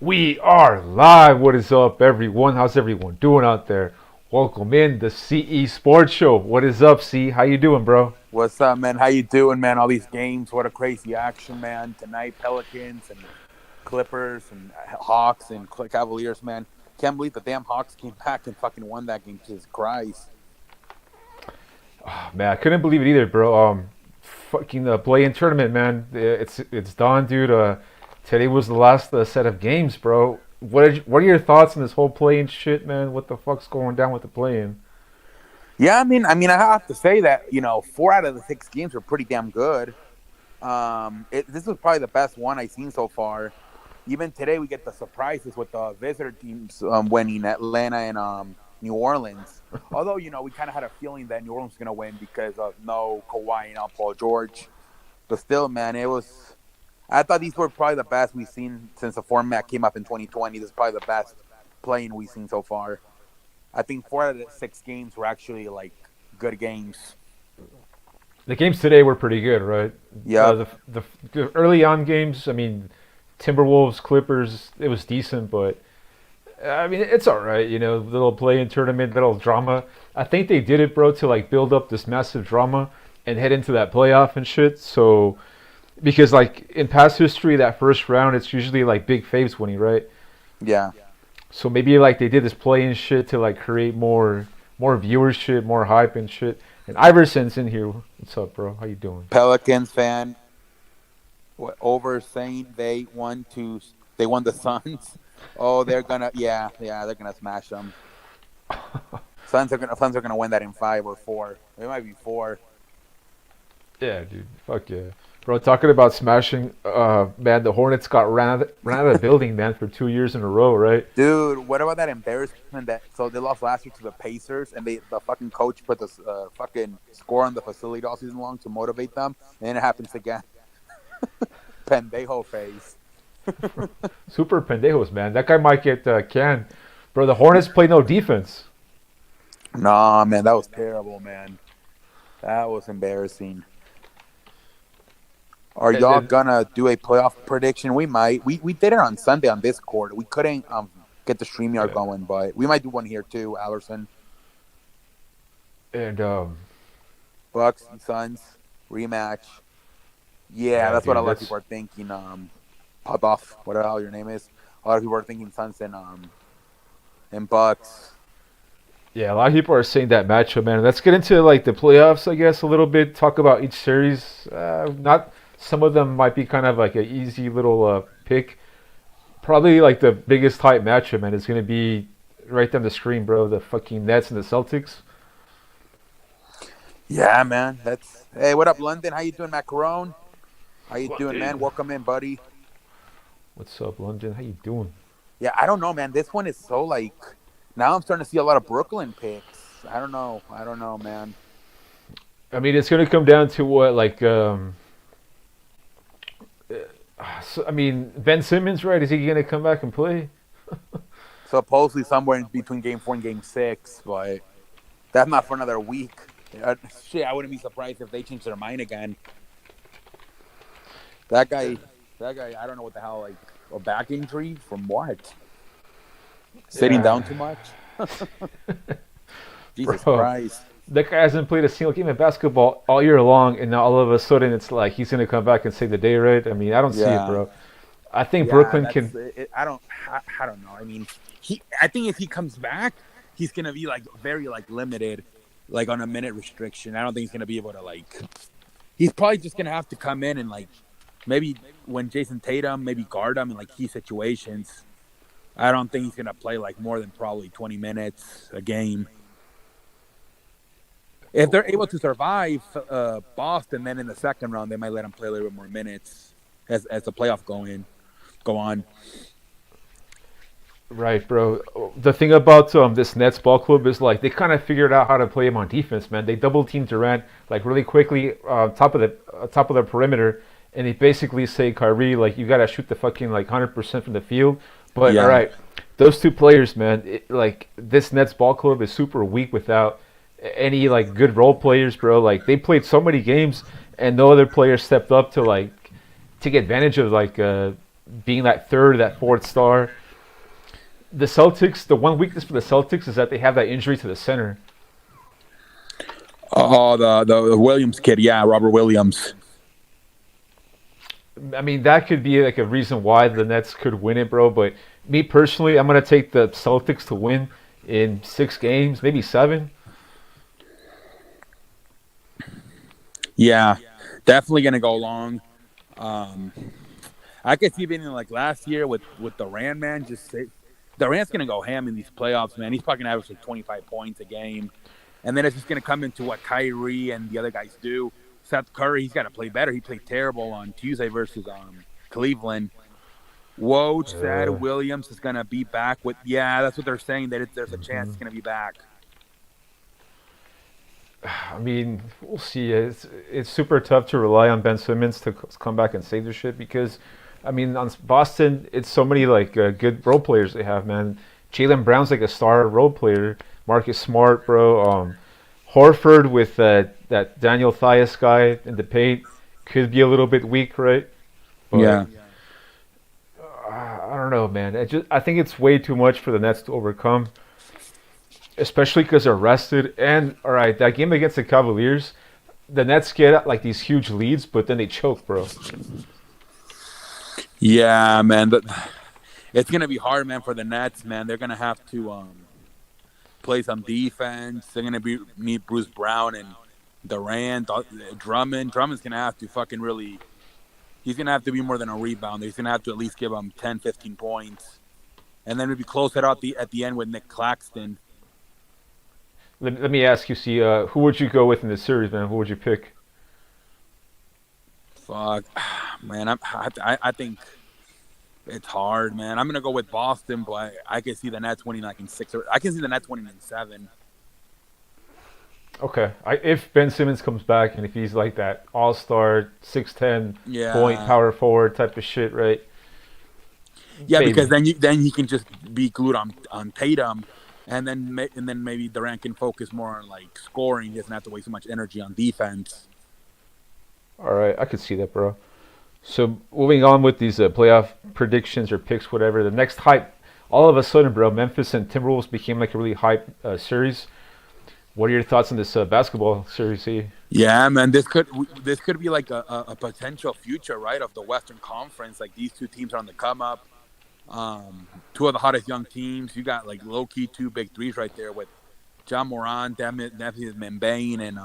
We are live. What is up, everyone? How's everyone doing out there? Welcome in the CE Sports Show. What is up, C? How you doing, bro? What's up, man? How you doing, man? All these games, what a crazy action, man! Tonight, Pelicans and Clippers and Hawks and Cavaliers, man. Can't believe the damn Hawks came back and fucking won that game. Jesus Christ! Man, I couldn't believe it either, bro. Fucking play-in tournament, man. It's done, dude. Today was the last set of games, bro. What are your thoughts on this whole play-in shit, man? What the fuck's going down with the play-in? Yeah, I have to say that 4 out of the 6 games were pretty damn good. This was probably the best one I've seen so far. Even today, we get the surprises with the visitor teams winning Atlanta and New Orleans. Although we kind of had a feeling that New Orleans was gonna win because of no Kawhi and no Paul George. But still, man, it was. I thought these were probably the best we've seen since the format came up in 2020. This is probably the best playing we've seen so far. I think 4 out of the 6 games were actually like good games. The games today were pretty good, right? Yep. The early on games, I mean, Timberwolves, Clippers, it was decent, but I mean, it's all right, little play-in tournament, little drama. I think they did it, bro, to like build up this massive drama and head into that playoff and shit. So because like in past history, that first round, it's usually like big faves winning, right? Yeah. So maybe like they did this play-in shit to like create more viewership, more hype and shit. And Iverson's in here. What's up, bro? How you doing? Pelicans fan over saying they won the Suns. Oh, they're gonna smash them. Suns are gonna win that in 5 or 4. It might be 4. Yeah, dude. Fuck yeah. Bro, talking about smashing, man, the Hornets got ran out of the building, man, for 2 years in a row, right? Dude, what about that embarrassment that so they lost last year to the Pacers and the fucking coach put the fucking score on the facility all season long to motivate them, and then it happens again. Pendejo face. Super pendejos, man. That guy might get canned. Bro, the Hornets play no defense. Nah, man, that was terrible, man. That was embarrassing. Are And y'all then, gonna do a playoff prediction? We might. We did it on Sunday on Discord. We couldn't get the StreamYard yeah. going, but we might do one here too. Allerson, And, Bucks, Suns rematch. Yeah, yeah, that's what a dude, lot of that's, people are thinking. Popoff, whatever the hell your name is. A lot of people are thinking Suns and Bucks. yeah, a lot of people are saying that matchup, man. Let's get into, like, the playoffs, I guess, a little bit. Talk about each series. Not, some of them might be kind of like an easy little pick. Probably, like, the biggest hype matchup, man, is going to be right down the screen, bro. The fucking Nets and the Celtics. Yeah, man. That's hey, what up, London? How you doing, Macaron? How you doing, man? London. Welcome in, buddy. What's up, London? How you doing? Yeah, I don't know, man. This one is so like now I'm starting to see a lot of Brooklyn picks. I don't know. I don't know, man. I mean, it's going to come down to what, like, so, I mean, Ben Simmons, right? Is he going to come back and play? Supposedly somewhere in between game 4 and game 6, but that's not for another week. Shit, I wouldn't be surprised if they change their mind again. That guy, that guy. I don't know what the hell. Like a back injury from what? Sitting Yeah, down too much. Jesus bro. Christ. That guy hasn't played a single game of basketball all year long, and now all of a sudden it's like he's going to come back and save the day, right? I mean, I don't see it, Yeah. bro. I think Yeah, Brooklyn that's can. it. I don't know. I mean, he. I think if he comes back, he's gonna be like very like limited, like on a minute restriction. I don't think he's gonna be able to like. He's probably just gonna have to come in and like maybe when Jason Tatum maybe guard him in like key situations. I don't think he's gonna play like more than probably 20 minutes a game. If they're able to survive Boston, then in the second round they might let him play a little bit more minutes as the playoff go on. Right, bro. The thing about this Nets ball club is like they kind of figured out how to play him on defense, man. They double team Durant like really quickly top of the perimeter, and they basically say Kyrie like you gotta shoot the fucking like 100% from the field. But all Yeah. right, those two players, man, like this Nets ball club is super weak without any like good role players, bro. Like they played so many games, and no other player stepped up to like take advantage of like being that third, that fourth star. The Celtics, the one weakness for the Celtics is that they have that injury to the center. Oh, the Williams kid, yeah, Robert Williams. I mean, that could be like a reason why the Nets could win it, bro. But me personally, I'm gonna take the Celtics to win in 6 games, maybe 7. Yeah, definitely gonna go long. Um, I could see being like last year with Durant, man. Durant's gonna go ham in these playoffs, man. He's probably gonna average like 25 points a game, and then it's just gonna come into what Kyrie and the other guys do. Seth Curry, he's got to play better. He played terrible on Tuesday versus Cleveland. Woj said Williams is gonna be back with. Yeah, that's what they're saying. That there's a chance he's gonna be back. I mean, we'll see. It's super tough to rely on Ben Simmons to come back and save the shit because, I mean, on Boston, it's so many like good role players they have, man. Jaylen Brown's like a star role player. Marcus Smart, bro. Horford with that Daniel Thias guy in the paint could be a little bit weak, right? But, Yeah. I don't know, man. I think it's way too much for the Nets to overcome, especially because they're rested. And all right, that game against the Cavaliers, the Nets get like these huge leads, but then they choke, bro. Yeah, man. It's gonna be hard, man, for the Nets, man. They're gonna have to play some defense. They're gonna need Bruce Brown and Durant, Drummond. Drummond's gonna have to fucking really. He's gonna have to be more than a rebounder. He's gonna have to at least give them 10, 15 points, and then maybe close it out at the end with Nick Claxton. Let me ask you, see, who would you go with in the series, man? Who would you pick? Fuck, man. I think it's hard, man. I'm gonna go with Boston, but I can see the Nets winning like in 6, or I can see the Nets winning in 7. Okay, if Ben Simmons comes back and if he's like that all-star 6'10" Yeah. point power forward type of shit, right? Yeah, Maybe. because then he can just be glued on Tatum, and then maybe Durant can focus more on like scoring. He doesn't have to waste so much energy on defense. All right, I could see that, bro. So moving on with these playoff predictions or picks, whatever. The next hype, all of a sudden, bro, Memphis and Timberwolves became like a really hype series. What are your thoughts on this basketball series here? Yeah, man, this could be like a potential future, right, of the Western Conference. Like these two teams are on the come up. Two of the hottest young teams. You got like low key 2 big threes right there with John Moran, Definitely Mbane, and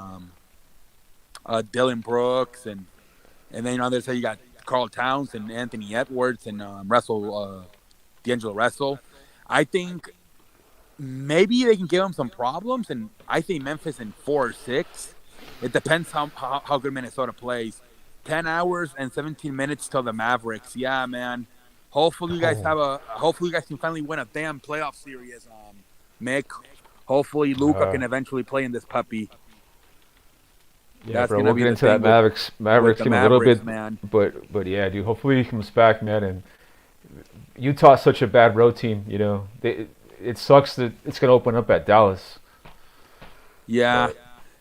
Dylan Brooks, and then on the other side you got Carl Towns and Anthony Edwards and D'Angelo Russell. I think maybe they can give them some problems, and I think Memphis in 4 or 6. It depends how good Minnesota plays. 10 hours and 17 minutes till the Mavericks. Yeah, man. Hopefully you guys can finally win a damn playoff series, Mick. Hopefully Luka can eventually play in this puppy. Yeah, That's bro, gonna we'll be get the into that thing Mavericks the game a little Mavericks, bit, man. but yeah, dude. Hopefully he comes back, man. And Utah's such a bad road team, you know. It sucks that it's gonna open up at Dallas. Yeah. But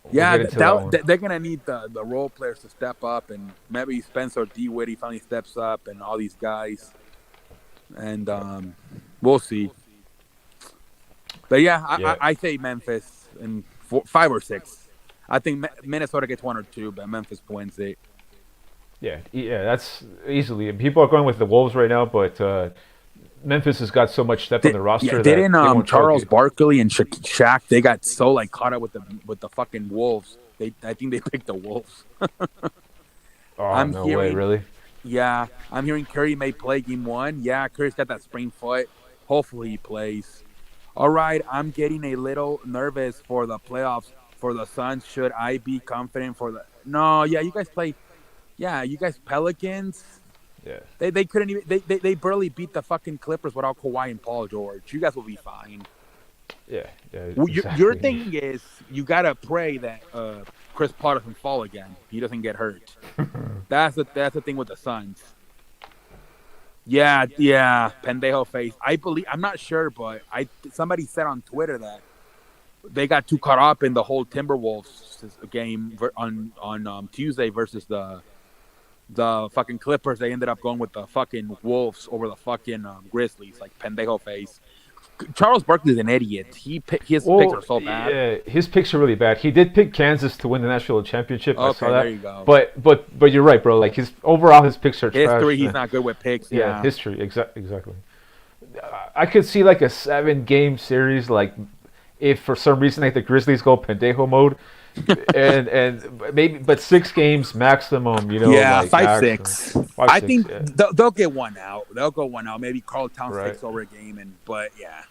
we'll Yeah, get into that one. they're going to need the role players to step up, and maybe Spencer Dinwiddie finally steps up, and all these guys. And we'll see. But yeah, Yeah. I say Memphis in 5 or 6. I think Minnesota gets 1 or 2, but Memphis wins it. Yeah, that's easily. People are going with the Wolves right now, but Memphis has got so much depth on the roster Yeah, that didn't they won't choke Charles you. Barkley and Shaq? They got so like caught up with the fucking Wolves. I think they picked the Wolves. Oh, I'm no way, hearing- really? Yeah, I'm hearing Curry may play game 1. Yeah, Curry's got that sprained foot. Hopefully he plays. All right, I'm getting a little nervous for the playoffs for the Suns. Should I be confident for the? No, yeah, you guys play. Yeah, you guys Pelicans. Yeah. They couldn't even they barely beat the fucking Clippers without Kawhi and Paul George. You guys will be fine. Yeah. Well, your exactly. thing is you gotta pray that Chris Paul doesn't fall again. He doesn't get hurt. That's the thing with the Suns. Yeah, pendejo face. I'm not sure, but somebody said on Twitter that they got too caught up in the whole Timberwolves game on Tuesday versus the the fucking Clippers, they ended up going with the fucking Wolves over the fucking Grizzlies, like pendejo face. Charles Barkley's an idiot. His picks are so bad. Yeah, his picks are really bad. He did pick Kansas to win the national championship. I Okay, saw that. there you go. But you're right, bro. Like his picks are trash. History, he's man. not good with picks. Yeah, Yeah. history. Exactly. I could see like a 7-game series, like if for some reason like the Grizzlies go pendejo mode, and maybe but 6 games maximum. Yeah, like 5-6. Five, I six, think yeah. they'll get one out. They'll go one out. Maybe Carl Towns Right. takes over a game, but yeah,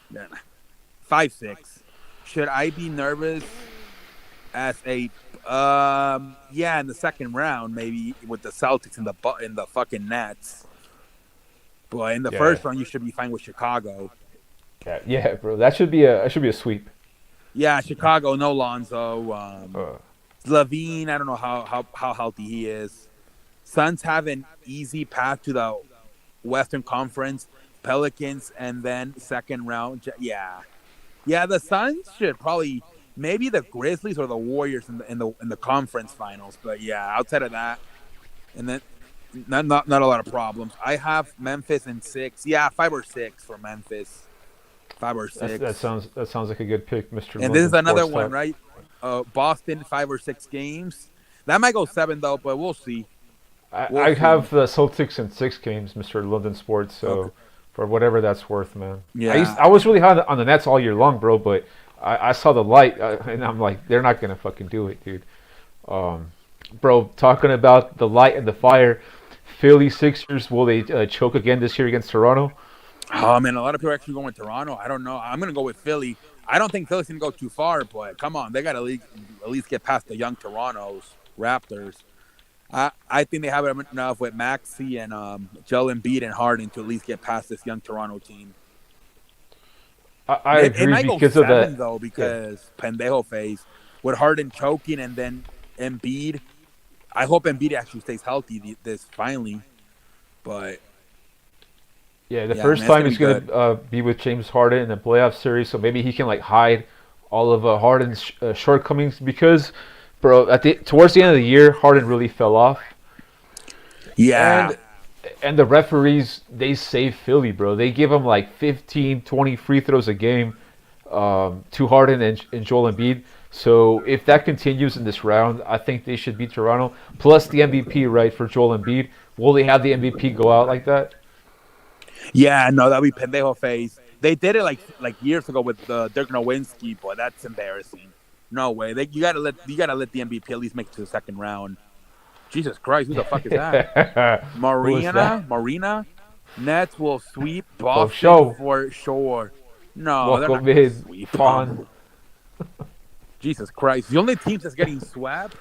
5-6. Should I be nervous as a in the second round maybe with the Celtics and the fucking Nets, but in the Yeah. first round you should be fine with Chicago. Yeah, bro. That should be a sweep. Yeah, Chicago, no Lonzo. Uh, Levine, I don't know how healthy he is. Suns have an easy path to the Western Conference. Pelicans, and then second round. Yeah. The Suns should probably maybe the Grizzlies or the Warriors in the conference finals. But yeah, outside of that, and then not a lot of problems. I have Memphis in 6. Yeah, 5 or 6 for Memphis. 5 or 6. that sounds like a good pick, Mr. And this is London another Sports one, Talk. right? Boston 5 or 6 games. That might go 7 though, but we'll see. I have the Celtics in 6 games, Mr. London Sports. So Okay. for whatever that's worth, man. Yeah. I was really high on the Nets all year long, bro. But I saw the light, and I'm like, they're not gonna fucking do it, dude. Bro, talking about the light and the fire, Philly Sixers, will they choke again this year against Toronto? Oh man, a lot of people are actually going with Toronto. I don't know. I'm gonna go with Philly. I don't think Philly's gonna go too far, but come on, they gotta at least get past the young Toronto's Raptors. I think they have enough with Maxey and Joel Embiid and Harden to at least get past this young Toronto team. I It agree might go because of 7 that. though, because pendejo phase with Harden choking and then Embiid. I hope Embiid actually stays healthy this finally, but Yeah, the Yeah, first man, it's time gonna he's be gonna be with James Harden in the playoff series, so maybe he can like hide all of Harden's shortcomings because, bro, towards the end of the year, Harden really fell off. yeah. And the referees, they save Philly, bro. They give him like 15, 20 free throws a game to Harden and Joel Embiid. So if that continues in this round, I think they should beat Toronto. Plus the MVP, right, for Joel Embiid. Will they have the MVP go out like that? Yeah, no, that'd be pendejo face. They did it like years ago with Dirk Nowitzki, boy, that's embarrassing. No way. You gotta let the MVP at least make it to the second round. Jesus Christ, who the fuck is that? Marina. Nets will sweep Boston sure. for sure. No, they're Welcome not gonna in, sweep Fawn. Jesus Christ. The only teams that's getting swept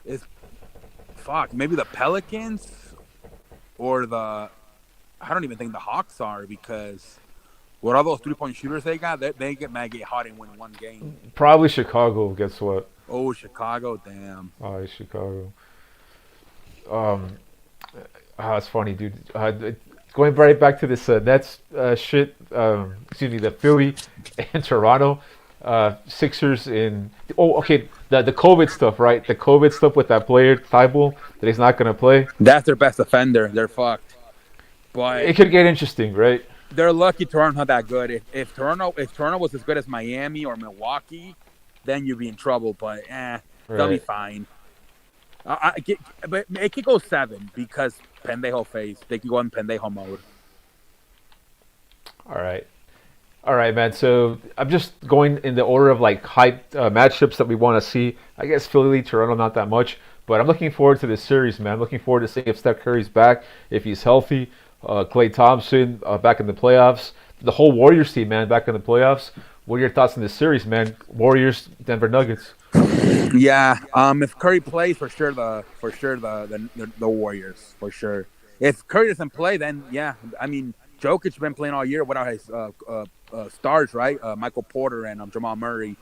is maybe the Pelicans or I don't even think the Hawks are, because with all those 3-point shooters they got, they might get hot and win one game. Probably Chicago. Guess what? Oh, Chicago, damn. Oh, it's Chicago. It's funny, dude. Going right back to this Nets shit. Excuse me, the Philly and Toronto Sixers in. Oh, okay. The COVID stuff, right? The COVID stuff with that player Thibault that he's not gonna play. That's their best offender. They're fucked. But It could get interesting, right? they're lucky Toronto's not that good. If Toronto was as good as Miami or Milwaukee, then you'd be in trouble. But they'll be Right. fine. But it could go 7 because pendejo face. They could go in pendejo mode. All right, man. So I'm just going in the order of like hyped matchups that we want to see. I guess Philly, Toronto, not that much, but I'm looking forward to this series, man. I'm looking forward to seeing if Steph Curry's back, if he's healthy. Klay Thompson back in the playoffs. The whole Warriors team, man, back in the playoffs. What are your thoughts on this series, man? Warriors, Denver Nuggets. Yeah. If Curry plays, for sure the Warriors, for sure. If Curry doesn't play, then yeah. I mean, Jokic's been playing all year without his stars, right? Michael Porter and Jamal Murray.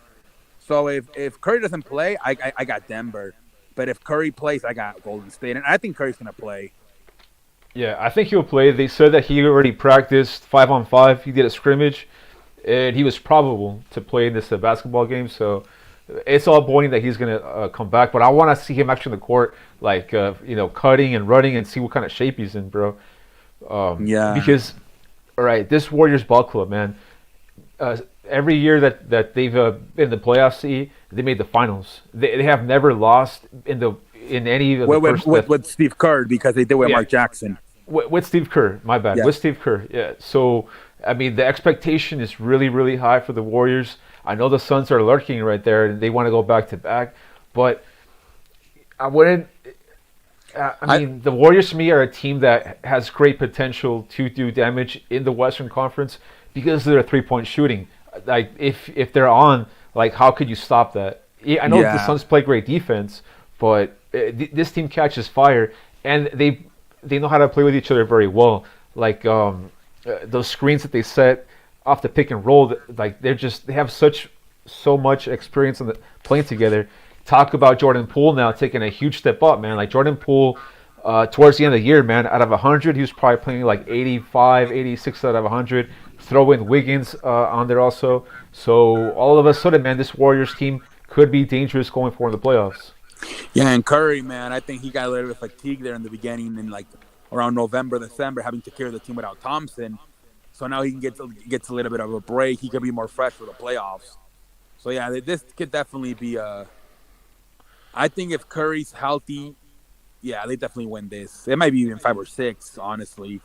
So if Curry doesn't play, I got Denver. But if Curry plays, I got Golden State, and I think Curry's gonna play. Yeah, I think he'll play. They said that he already practiced 5-on-5. He did a scrimmage, and he was probable to play in this basketball game. So it's all pointing that he's gonna come back. But I want to see him actually in the court, like cutting and running, and see what kind of shape he's in, bro. Yeah. Because all right, this Warriors ball club, man. Every year that they've been in the playoffs, they made the finals. They have never lost in any of the first. With Steve Kerr because they did with Yeah, Mark Jackson. with Steve Kerr, my bad. Yeah. With Steve Kerr, yeah. So, I mean, the expectation is really, really high for the Warriors. I know the Suns are lurking right there, and they want to go back to back, but I wouldn't. I mean, the Warriors to me are a team that has great potential to do damage in the Western Conference because of their 3-point shooting. Like, if they're on, like, how could you stop that? Yeah, I know the Yeah. Suns play great defense, but this team catches fire, and they know how to play with each other very well. Like those screens that they set off the pick and roll, like they have so much experience in playing together. Talk about Jordan Poole now taking a huge step up, man. Like Jordan Poole, towards the end of the year, man, out of 100, he was probably playing like 85, 86 out of 100. Throw in Wiggins on there also. So all of a sudden, man, this Warriors team could be dangerous going forward in the playoffs. Yeah, and Curry, man, I think he got a little bit fatigued there in the beginning and like around November, December, having to carry the team without Thompson. So now he can gets a little bit of a break. He could be more fresh for the playoffs. So yeah, this could definitely be a. I think if Curry's healthy, yeah, they definitely win this. It might be even 5 or 6, honestly,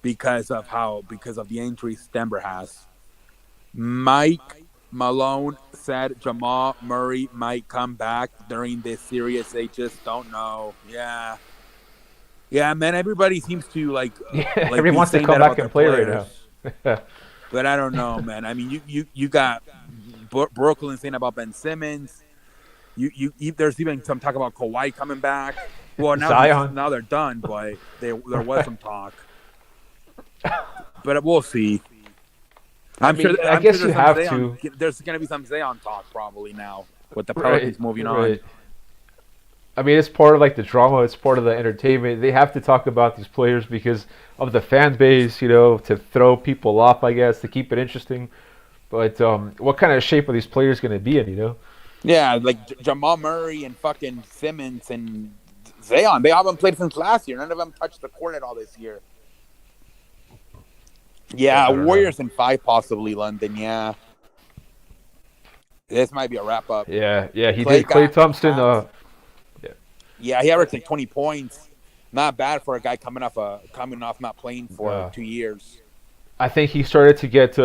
because of the injuries Denver has. Mike Malone said Jamal Murray might come back during this series. They just don't know. Yeah. Yeah, man, everybody seems to like Everyone be wants to saying come that about back and their play right players. now. But I don't know, man. I mean, you got Brooklyn saying about Ben Simmons. There's even some talk about Kawhi coming back. Well, Zion. now they're done, but there was some talk. But we'll see. I guess you have to. There's going to be some Zion talk probably now with the Pelicans moving on. I mean, it's part of like the drama. It's part of the entertainment. They have to talk about these players because of the fan base, to throw people off, I guess, to keep it interesting. But what kind of shape are these players going to be in, Yeah, like Jamal Murray and fucking Simmons and Zion. They haven't played since last year. None of them touched the court at all this year. Yeah, Warriors in 5 possibly, London, yeah. This might be a wrap-up. Yeah, he did. Klay Thompson, yeah, he averaged like 20 points. Not bad for a guy coming off not playing for 2 years. I think he started to get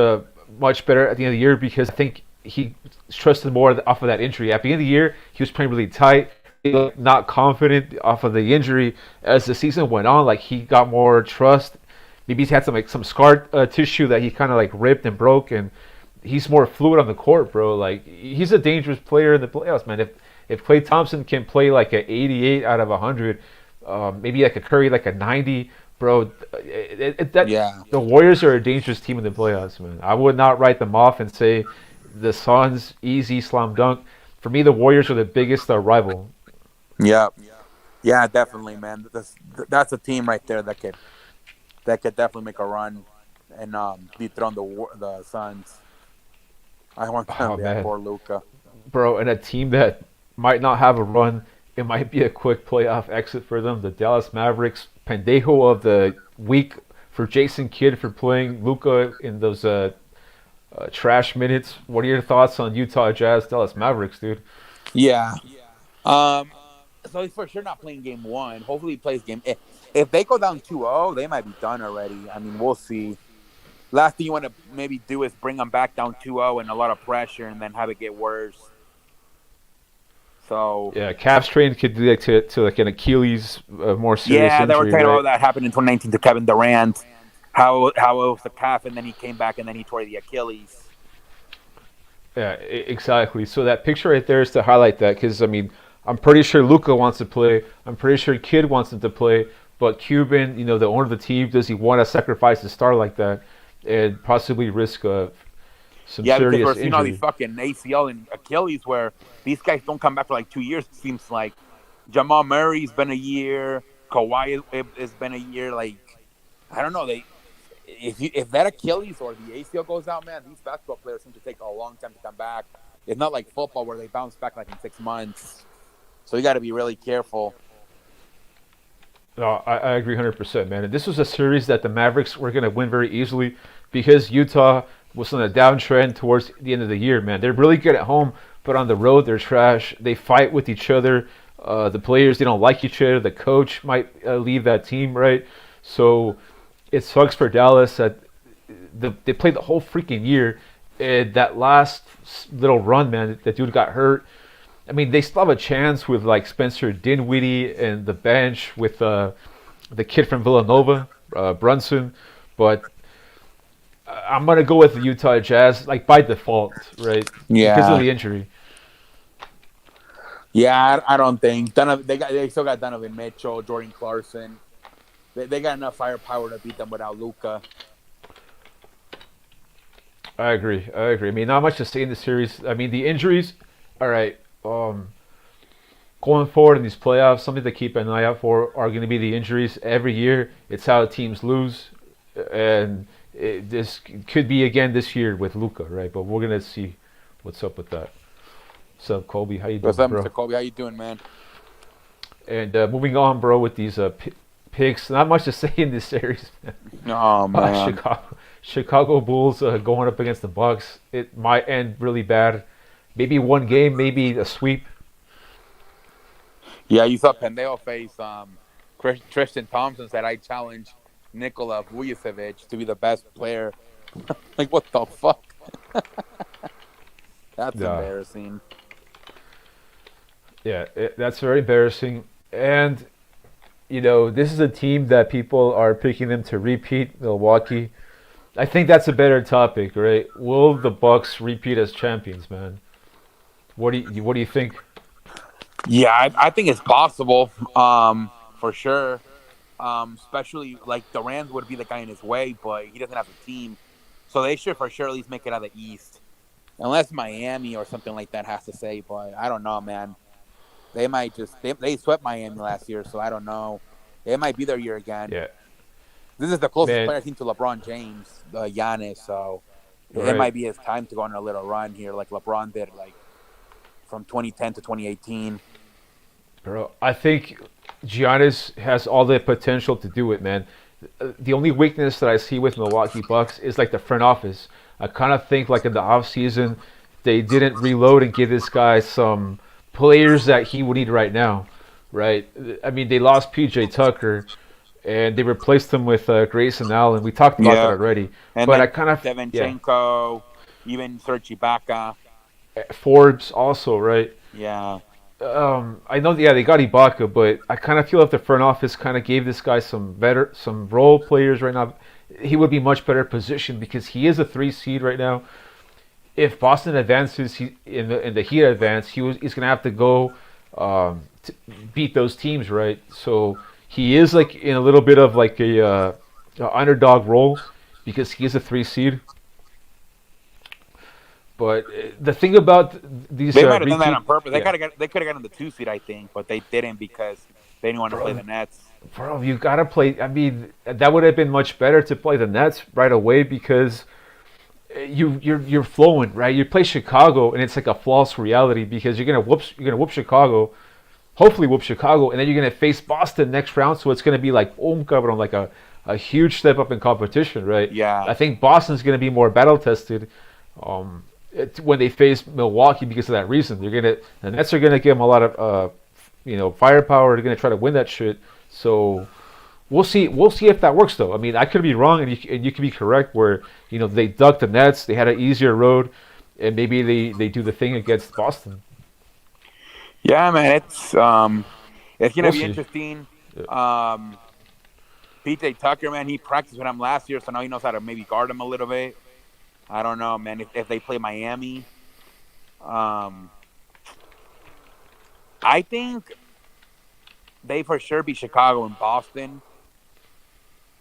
much better at the end of the year because I think he trusted more off of that injury. At the end of the year, he was playing really tight, not confident off of the injury. As the season went on, like he got more trust. Maybe he's had some scar tissue that he kind of like ripped and broke, and he's more fluid on the court, bro. Like he's a dangerous player in the playoffs, man. If Klay Thompson can play like an 88 out of 100, maybe like a Curry like a 90, bro. The Warriors are a dangerous team in the playoffs, man. I would not write them off and say the Suns easy slam dunk. For me, the Warriors are the biggest rival. Yeah, definitely, man. That's a team right there that could definitely make a run and dethrone the Suns. I want them for Luka, bro, and a team that might not have a run. It might be a quick playoff exit for them. The Dallas Mavericks, pendejo of the week for Jason Kidd for playing Luka in those trash minutes. What are your thoughts on Utah Jazz, Dallas Mavericks, dude? Yeah. So he's for sure not playing game 1. Hopefully he plays game. If they go down 2-0, they might be done already. I mean, we'll see. Last thing you want to maybe do is bring them back down 2-0 and a lot of pressure and then have it get worse. So yeah, calf strain could lead to like an Achilles more serious injury. Yeah, they were talking about that happened in 2019 to Kevin Durant. How it was the calf and then he came back and then he tore the Achilles. Yeah, exactly. So that picture right there is to highlight that because I mean I'm pretty sure Luka wants to play. I'm pretty sure Kidd wants him to play. But Cuban, the owner of the team, does he want to sacrifice a star like that and possibly risk some serious injury? Yeah, because the fucking ACL and Achilles where these guys don't come back for like 2 years. It seems like Jamal Murray's been a year. Kawhi has been a year. Like, I don't know. If that Achilles or the ACL goes out, man, these basketball players seem to take a long time to come back. It's not like football where they bounce back like in 6 months. So you got to be really careful. No, I agree 100%, man. And this was a series that the Mavericks were going to win very easily because Utah was on a downtrend towards the end of the year, man. They're really good at home, but on the road, they're trash. They fight with each other. The players, they don't like each other. The coach might leave that team, right? So it sucks for Dallas that they played the whole freaking year. And that last little run, man, that dude got hurt. I mean, they still have a chance with like Spencer Dinwiddie and the bench with the kid from Villanova, Brunson. But I'm gonna go with the Utah Jazz, like by default, right? Because of Yeah. the injury. Yeah, I don't think they still got Donovan Mitchell, Jordan Clarkson. They got enough firepower to beat them without Luca. I agree. I agree. I mean, not much to say in the series. I mean, the injuries. All right. Going forward in these playoffs, something to keep an eye out for are going to be the injuries. Every year, it's how teams lose, and this could be again this year with Luca, right? But we're gonna see what's up with that. What's up, Kobe? How you What's doing, up, bro? Mr. Kobe? How you doing, man? And moving on, bro, with these picks. Not much to say in this series. Oh man. Chicago Bulls going up against the Bucks. It might end really bad. Maybe one game, maybe a sweep. Yeah, you saw Pendejo face Tristan Thompson said I challenge Nikola Vucevic to be the best player. Like what the fuck? That's Yeah, embarrassing. yeah, that's very embarrassing. And this is a team that people are picking them to repeat. Milwaukee. I think that's a better topic, right? Will the Bucks repeat as champions, man? What do you think? Yeah, I think it's possible, for sure. Especially like the Rams would be the guy in his way, but he doesn't have a team, so they should for sure at least make it out of the East, unless Miami or something like that has to say. But I don't know, man. They might just they swept Miami last year, so I don't know. It might be their year again. Yeah, This is the closest man. player team to LeBron James, Giannis. So it Right. might be his time to go on a little run here, like LeBron did, like from 2010 to 2018. Bro, I think Giannis has all the potential to do it, man. The only weakness that I see with Milwaukee Bucks is like the front office. I kind of think like in the off season, they didn't reload and give this guy some players that he would need right now, right? I mean, they lost PJ Tucker and they replaced him with Grayson Allen. We talked about that Yeah, already, and but I like kind of yeah, Devinchenko, even Serge Ibaka. Forbes also, right? Yeah. I know, yeah, they got Ibaka, but I kind of feel if the front office kind of gave this guy some role players right now, he would be much better positioned because he is a 3 seed right now. If Boston advances, in the Heat advance, he's gonna have to go to beat those teams, right? So he is like in a little bit of like a underdog role because he is a 3 seed. But the thing about these They might have done that repeat, on purpose. yeah, They could have gotten the 2 seed, I think, but they didn't because they didn't want to play bro, the Nets. bro, you gotta play. I mean, that would have been much better to play the Nets right away because you're flowing, right? You play Chicago and it's like a false reality because you're gonna whoop Chicago, hopefully whoop Chicago, and then you're gonna face Boston next round. So it's gonna be like cabrón, like a huge step up in competition, right? Yeah. I think Boston's gonna be more battle tested. When they face Milwaukee because of that reason. The Nets are gonna give them a lot of firepower. They're gonna try to win that shit. So we'll see. We'll see if that works though. I mean, I could be wrong, and you could be correct. Where they ducked the Nets, they had an easier road, and maybe they do the thing against Boston. Yeah, man, it's gonna We'll be see. interesting. Yeah. PJ Tucker, man, he practiced with him last year, so now he knows how to maybe guard him a little bit. I don't know, man. If they play Miami, um, I think they for sure beat Chicago and Boston.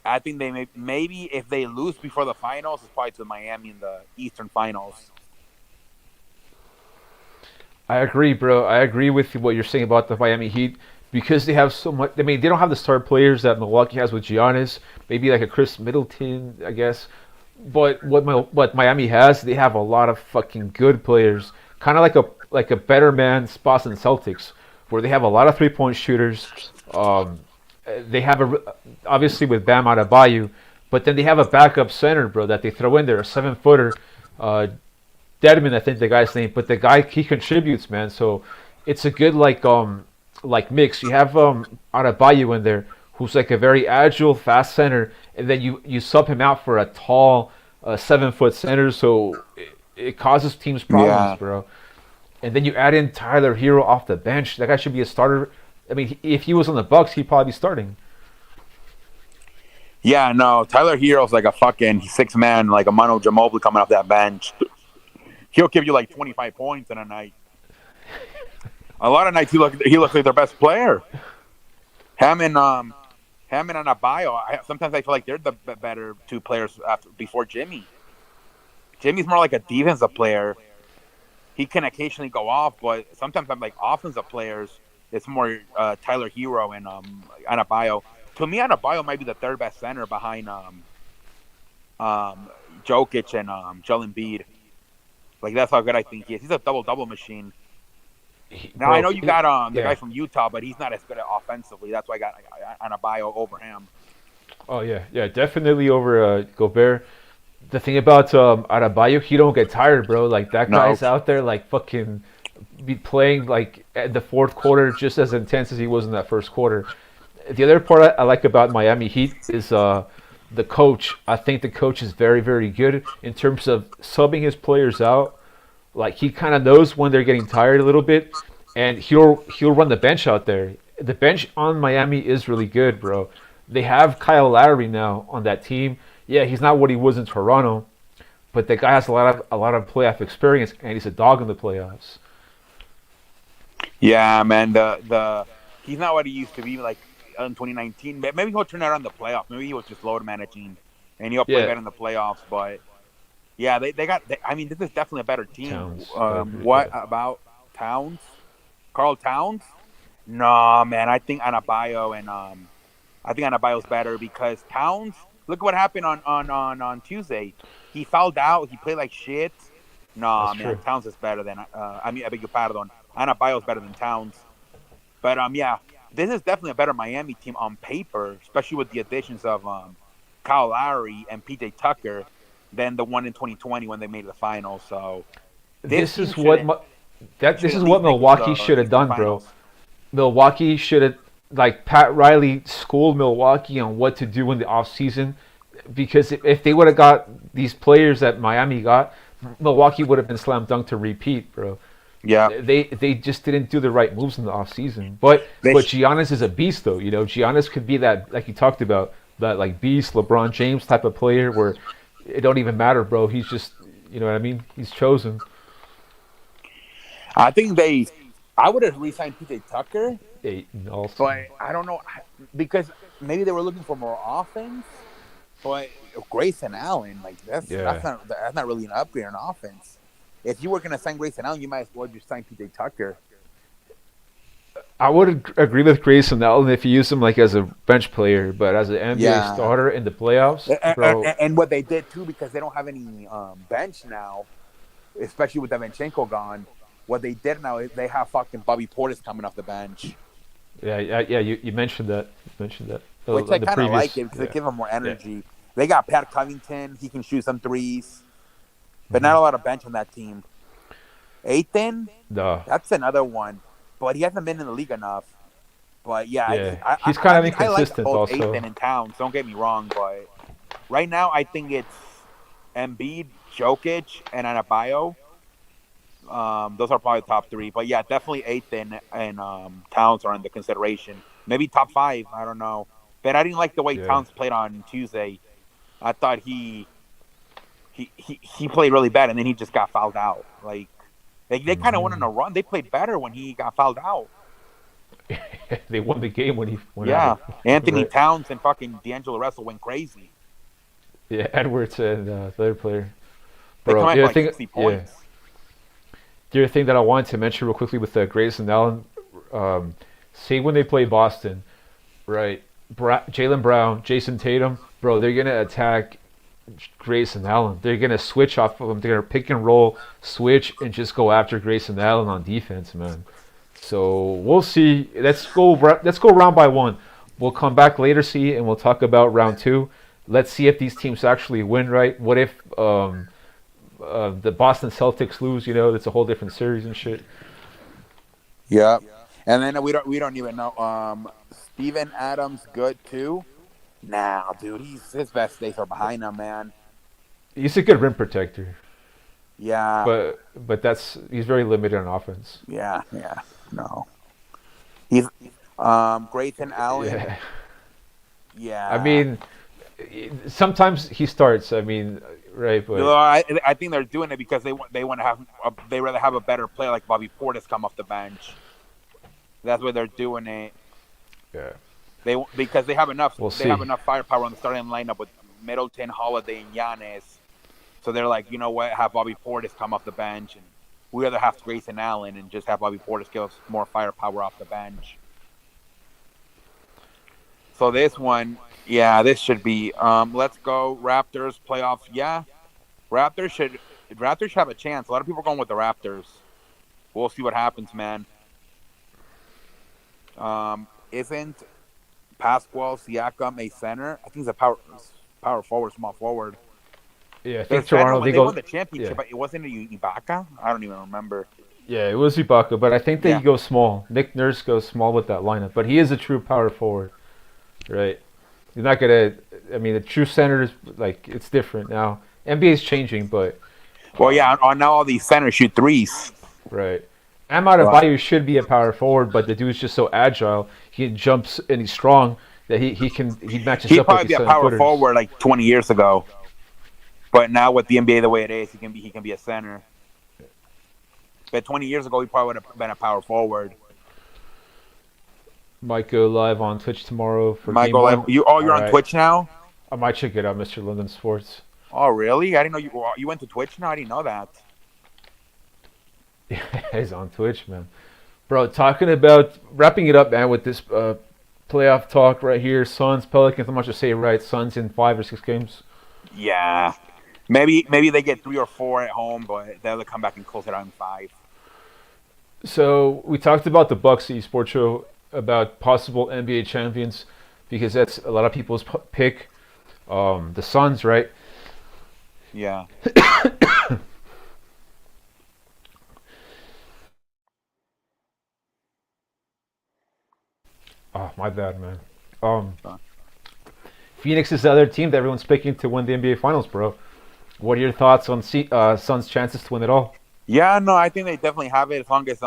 I think they maybe if they lose before the finals, it's probably to Miami in the Eastern Finals. I agree, bro. I agree with what you're saying about the Miami Heat because they have so much. I mean, they don't have the star players that Milwaukee has with Giannis. Maybe like a Chris Middleton, I guess. But what Miami has, they have a lot of fucking good players. kind of like a better man's Boston Celtics, where they have a lot of 3-point shooters. Um, they have obviously with Bam Adebayo, but then they have a backup center, bro, that they throw in there, a 7-footer. Uh, Deadman, I think the guy's name, but the guy he contributes, man. So it's a good like mix. You have Adebayo in there, who's like a very agile, fast center, and then you sub him out for a tall 7-foot center, so it causes teams Yeah. problems, bro. And then you add in Tyler Hero off the bench. That guy should be a starter. I mean, if he was on the Bucks, he'd probably be starting. Yeah, no, Tyler Hero's like a fucking six man, like a Manu Ginobili coming off that bench. He'll give you like 25 points in a night. A lot of nights he looks like their best player. Him and Adebayo. Sometimes I feel like they're the better two players before Jimmy. Jimmy's more like a defensive player. He can occasionally go off, but sometimes I'm like offensive players. It's more Tyler Hero and Adebayo. To me, Adebayo might be the third best center behind Jokic and Joel Embiid. Like that's how good I think he is. He's a double machine. Now Bro, I know you got the yeah. guy from Utah, but he's not as good at offensively. That's why I got Adebayo over him. Oh yeah, definitely over Gobert. The thing about Adebayo, he don't get tired, bro. Like that No. guy's out there, like fucking, be playing like at the fourth quarter just as intense as he was in that first quarter. The other part I like about Miami Heat is the coach. I think the coach is very, very good in terms of subbing his players out. Like he kind of knows when they're getting tired a little bit, and he'll run the bench out there. The bench on Miami is really good, bro. They have Kyle Lowry now on that team. Yeah, he's not what he was in Toronto, but the guy has a lot of playoff experience, and he's a dog in the playoffs. Yeah, man. The he's not what he used to be like in 2019. Maybe he'll turn out on the playoffs. Maybe he was just load managing, and he'll play Yeah. better in the playoffs. But yeah, they got. I mean, this is definitely a better team. Towns. What Yeah. about Towns? Carl Towns? No, man. I think Adebayo and I think Adebayo's better because Towns. Look at what happened on Tuesday. He fouled out. He played like shit. No, That's man. true. Towns is better than. I mean, I beg your pardon. Adebayo's better than Towns. But yeah, this is definitely a better Miami team on paper, especially with the additions of Kyle Lowry and PJ Tucker than the one in 2020 when they made the finals. So This team is what shouldn't- this should is at what least make Milwaukee the should have Eastern done, bro. Finals. Milwaukee should have, like, Pat Riley schooled Milwaukee on what to do in the offseason, because if they would have got these players that Miami got, Milwaukee would have been slam dunk to repeat, bro. Yeah, They just didn't do the right moves in the offseason. But They but sh- Giannis is a beast, though. You know, Giannis could be that, like you talked about, that like beast LeBron James type of player where it don't even matter, bro. He's just, you know what I mean? He's chosen. I think I would have re-signed PJ Tucker, Also, but I don't know because maybe they were looking for more offense. But Grayson Allen, like that's Yeah. that's not really an upgrade on offense. If you were going to sign Grayson Allen, you might as well just sign PJ Tucker. I would agree with Grayson Allen if you use him like as a bench player, but as an NBA Yeah. starter in the playoffs, bro. And what they did too, because they don't have any bench now, especially with Devenchenko gone. What they did now is they have fucking Bobby Portis coming off the bench, Yeah. You mentioned that. which I The kind of previous- like it because yeah. they give him more energy. They got Pat Covington; he can shoot some threes, but not a lot of bench on that team. Aiton, No. that's another one, but he hasn't been in the league enough. But yeah, Yeah, he's kind of I inconsistent like both also. Aiton and Towns. Don't get me wrong, but right now I think it's Embiid, Jokic, and Adebayo. Those are probably the top three. But yeah, definitely Aiton and Towns are in the consideration. Maybe top five. I don't know. But I didn't like the way Yeah. Towns played on Tuesday. I thought he played really bad, and then he just got fouled out. Like they kind of went on a run. They played better when he got fouled out. They won the game when he went Yeah, out. Anthony Right. Towns and fucking D'Angelo Russell went crazy. Yeah, Edwards and the other player. They Bro, come out the for other like thing, 60 points. the other thing that I wanted to mention real quickly with Grayson Allen, say when they play Boston, right? Jaylen Brown, Jason Tatum, bro, they're gonna attack Grayson Allen. They're gonna switch off of him. They're gonna pick and roll, switch, and just go after Grayson Allen on defense, man. So we'll see. Let's go round by one. We'll come back later, see, and we'll talk about round two. Let's see if these teams actually win. Right? What if the Boston Celtics lose? You know, that's a whole different series and shit. Yeah. And then we don't even know. Steven Adams good too. Nah, dude, his best days are behind him, man. He's a good rim protector, Yeah, but he's very limited on offense. yeah. No, he's Grayson Allen. Yeah. Yeah, I mean, sometimes he starts. I mean, right? But no, I think they're doing it because they want to have they rather have a better player like Bobby Portis come off the bench. That's why they're doing it. yeah, Because they have enough. We'll They see. have enough firepower on the starting lineup with Middleton, Holiday, and Giannis. So they're like, you know what? Have Bobby Portis come off the bench, and we rather have Grayson Allen and just have Bobby Portis give us more firepower off the bench. So this one, yeah, this should be. Let's go Raptors playoffs. Yeah, Raptors should have a chance. A lot of people are going with the Raptors. We'll see what happens, man. Isn't Pascual Siakam a center? I think he's a power forward, small forward. yeah. I Their think Toronto. center, They they go. won the championship, Yeah, but it wasn't Ibaka. I don't even remember. yeah. It was Ibaka, but I think they Yeah. go small. Nick Nurse goes small with that lineup, but he is a true power forward, right? You're not gonna. I mean, the true center is like it's different now. NBA is changing, but Well, yeah, now all these centers shoot threes. right. Ahmad Adebayo should be a power forward, but the dude's just so agile. He jumps and he's strong that he matches He'd up probably with be these a power 7-footers. forward like 20 years ago. But now with the NBA the way it is, he can be a center. But 20 years ago, he probably would have been a power forward. Might go live on Twitch tomorrow for game Michael, one. you're on Alright. Twitch now? I might check it out, Mr. London Sports. Oh, really? I didn't know you went to Twitch now. I didn't know that. He's on Twitch, man. Bro, talking about wrapping it up, man, with this playoff talk right here. Suns, Pelicans. I'm not sure to say it right. Suns in 5 or 6 games. Yeah. Maybe they get 3 or 4 at home, but they'll come back and close it out in 5. So we talked about the Bucks esports show about possible NBA champions because that's a lot of people's pick. The Suns, right? Yeah. Oh, my bad, man. Phoenix is the other team that everyone's picking to win the NBA Finals, bro. What are your thoughts on Suns' chances to win it all? Yeah, no, I think they definitely have it as long as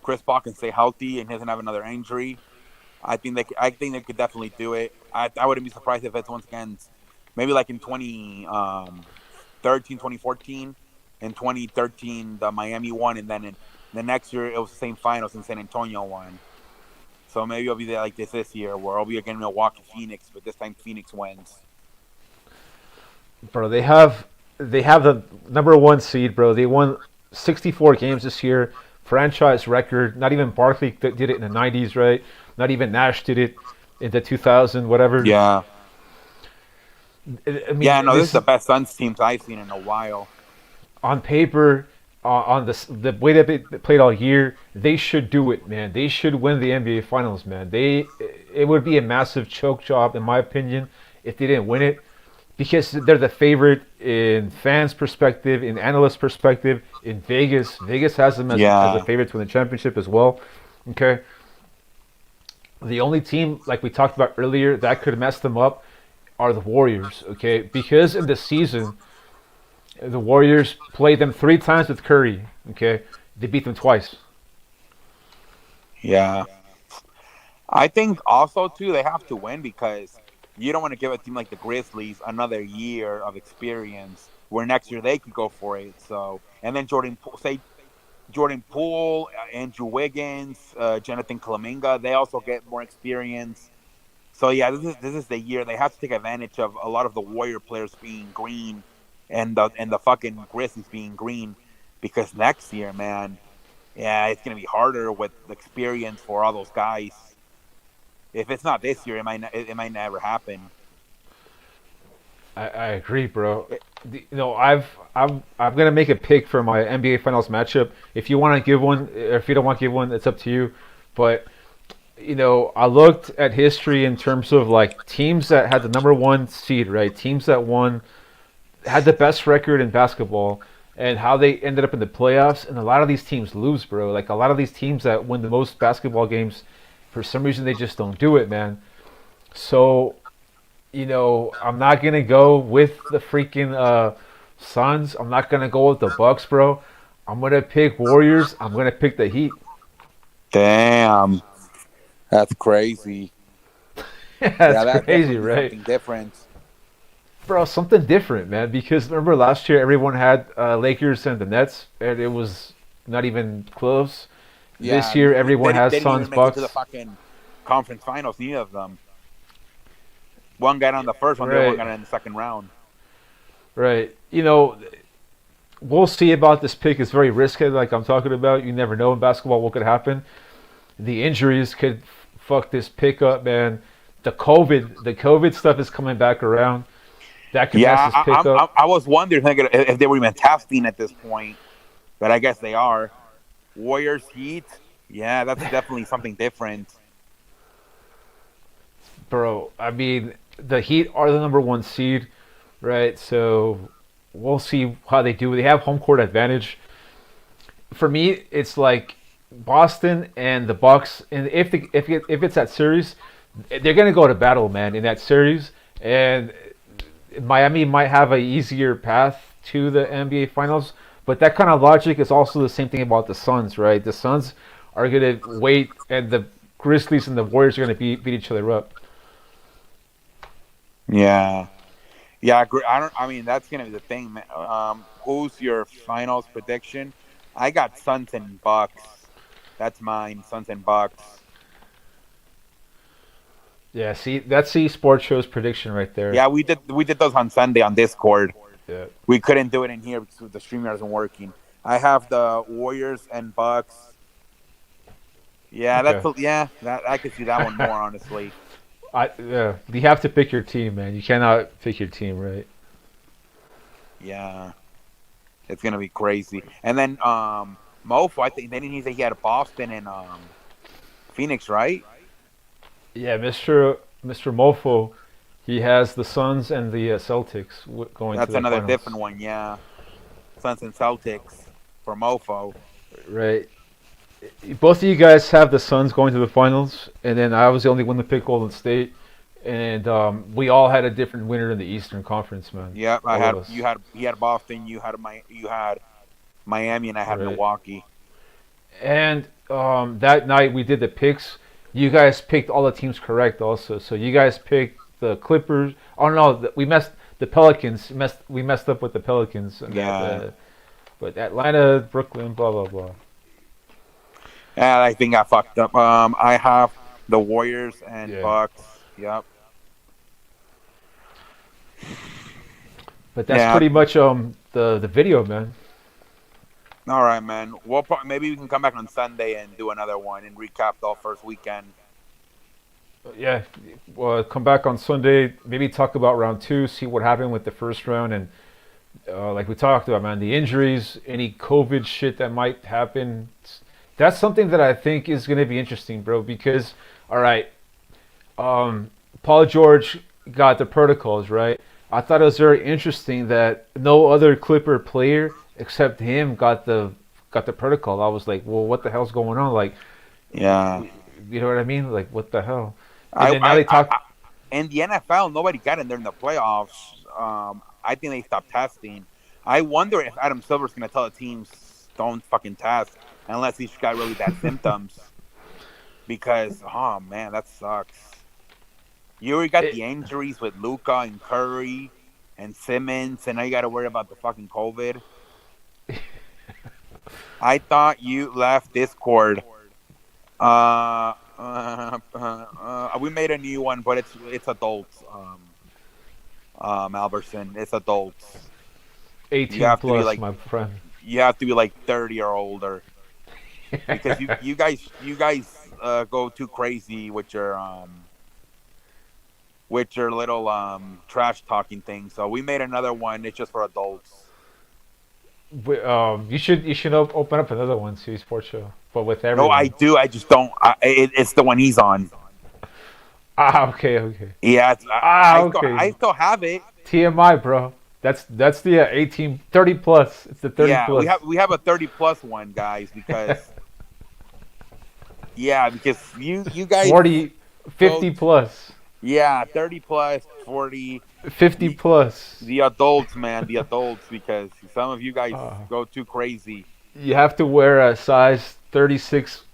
Chris Paul can stay healthy and doesn't have another injury. I think they could definitely do it. I wouldn't be surprised if it's once again, maybe like in 2013, 2014. In 2013, the Miami won, and then in the next year it was the same finals and San Antonio won. So maybe it'll be there like this year, where it'll be again Milwaukee, Phoenix, but this time Phoenix wins. Bro, they have the number 1 seed, bro. They won 64 games this year, franchise record. Not even Barkley did it in the 90s, right? Not even Nash did it in the 2000, whatever. Yeah. I mean, Yeah, no, this is the best Suns teams I've seen in a while. On paper, on the way that they played all year, they should do it, man. They should win the NBA Finals, man. It would be a massive choke job, in my opinion, if they didn't win it, because they're the favorite in fans' perspective, in analysts' perspective, in Vegas. Vegas has them as a favorite to win the championship as well. Okay. The only team, like we talked about earlier, that could mess them up are the Warriors. Okay, because in the season, the Warriors played them 3 times with Curry. Okay, they beat them twice. Yeah. I think also, too, they have to win because you don't want to give a team like the Grizzlies another year of experience where next year they could go for it. So, and then Jordan Poole, Andrew Wiggins, Jonathan Kuminga, they also get more experience. So, yeah, this is the year. They have to take advantage of a lot of the Warrior players being green and the fucking Grizzlies being green because next year, man, yeah, it's going to be harder with experience for all those guys. If it's not this year, it might never happen. I agree, bro. You know, I'm gonna make a pick for my NBA Finals matchup. If you want to give one, or if you don't want to give one, it's up to you. But you know, I looked at history in terms of like teams that had the number one seed, right? Teams that won had the best record in basketball, and how they ended up in the playoffs. And a lot of these teams lose, bro. Like a lot of these teams that win the most basketball games, for some reason they just don't do it, man. So you know, I'm not gonna go with the freaking Suns. I'm not gonna go with the Bucks, bro. I'm gonna pick Warriors. I'm gonna pick the Heat. Damn, that's crazy. Yeah, That's that's crazy, definitely right? something different. Bro, something different, man. Because remember last year, everyone had Lakers and the Nets, and it was not even close. This Yeah, year, everyone they has didn't Suns, even make it to the Bucks. fucking conference finals. Neither of them. One got on the first one, the other one Right, got in the second round. right. You know, we'll see about this pick. It's very risky, like I'm talking about. You never know in basketball what could happen. The injuries could fuck this pick up, man. The COVID stuff is coming back around. That could mess Yeah, this pick up. I was wondering if they were even testing at this point, but I guess they are. Warriors Heat. Yeah, that's definitely something different. Bro, I mean, the Heat are the number one seed, right? So we'll see how they do. They have home court advantage. For me, it's like Boston and the Bucks, and if it's that series, they're gonna go to battle, man, in that series, and Miami might have a easier path to the NBA Finals. But that kind of logic is also the same thing about the Suns, right? The Suns are gonna wait, and the Grizzlies and the Warriors are gonna beat each other up. Yeah, yeah. I don't. I mean, that's gonna be the thing, man. Who's your finals prediction? I got Suns and Bucks. That's mine. Suns and Bucks. Yeah, see, that's the sports show's prediction right there. Yeah, we did those on Sunday on Discord. Yeah. We couldn't do it in here because the streamer isn't working. I have the Warriors and Bucks. Yeah, Okay. yeah. That I could see that one more honestly. Yeah, you have to pick your team, man. You cannot pick your team, right? Yeah, it's gonna be crazy. And then Mofo, I think didn't he say he had Boston and Phoenix, right? Yeah, Mr. Mofo, he has the Suns and the Celtics going to That's the another finals, different one. Yeah, Suns and Celtics for Mofo. right? Both of you guys have the Suns going to the finals, and then I was the only one to pick Golden State, and we all had a different winner in the Eastern Conference, man. Yep, I All of had us, you had Boston, you had Miami, and I had right? Milwaukee. And that night we did the picks. You guys picked all the teams correct, also. So you guys picked the Clippers. Oh no, we messed the Pelicans. We messed up with the Pelicans. And Yeah, but Atlanta, Brooklyn, blah blah blah. and I think I fucked up. I have the Warriors and Yeah. Bucks. Yep. But that's Yeah. pretty much the video, man. All right, man. Maybe we can come back on Sunday and do another one and recap the first weekend. Yeah. Well, come back on Sunday. Maybe talk about round two. See what happened with the first round, and like we talked about, man, the injuries, any COVID shit that might happen. That's something that I think is going to be interesting, bro. Because all right, Paul George got the protocols, right? I thought it was very interesting that no other Clipper player except him got the protocol. I was like, well, what the hell's going on? Like, Yeah. you know what I mean? Like, what the hell? And I, then now I, they I, talk. I in the NFL, nobody got in there in the playoffs. I think they stopped testing. I wonder if Adam Silver's going to tell the teams don't fucking test unless he's got really bad symptoms. Because, oh man, that sucks. You already got It, the injuries with Luca and Curry and Simmons, and now you got to worry about the fucking COVID. I thought you left Discord. We made a new one, but it's adults. Alberson, it's adults. You 18 have to be plus, like my friend. 30 or older because you guys go too crazy with with your little trash talking thing. So we made another one. It's just for adults. You should open up another one, CU Sports Show, but with No, I everyone. do. I just don't. It's the one he's on. Okay, okay. Yeah, Okay. I still have it. TMI, bro. That's the 18, 30 plus. It's the 30 Yeah, plus. we have a 30 plus one, guys, because yeah, because you guys 40, 50 plus. yeah, 30 plus, 40 50 plus. the adults, man, the adults, because some of you guys Uh, go too crazy. you have to wear a size 36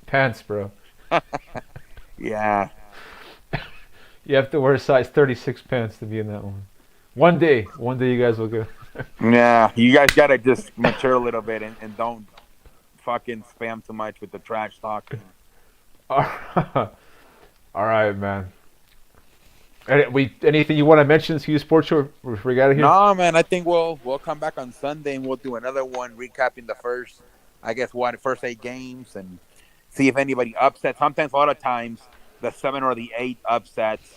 pants, bro. Yeah. You have to wear a size 36 pants to be in that one. One day you guys will go. Yeah, you guys gotta just mature a little bit and don't fucking spam too much with the trash talking. All right, man. Anything you want to mention to you, sports show? We got it here. No, man, I think we'll come back on Sunday and we'll do another one recapping the first, I guess, first 8 games and see if anybody upsets. Sometimes, a lot of times, the 7 or the 8 upsets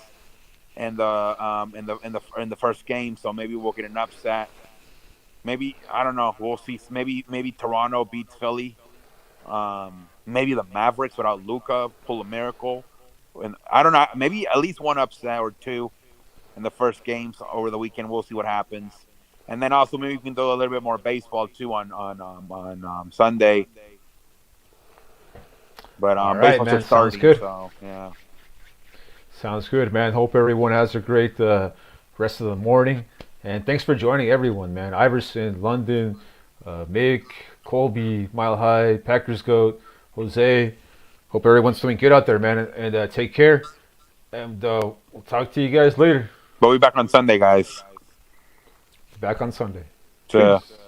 in the first game. So maybe we'll get an upset. Maybe I don't know. We'll see. Maybe Toronto beats Philly. Maybe the Mavericks without Luka pull a miracle. And I don't know. Maybe at least one upset or two in the first games over the weekend. We'll see what happens. And then also maybe we can do a little bit more baseball too on Sunday. But All right, baseball's man. just starting. Sounds good. So yeah. Sounds good, man. Hope everyone has a great rest of the morning. And thanks for joining everyone, man. Iverson, London, Mick, Colby, Mile High, Packers Goat, Jose. Hope everyone's doing good out there, man. And take care. And we'll talk to you guys later. We'll be back on Sunday, guys. Back on Sunday. To Peace.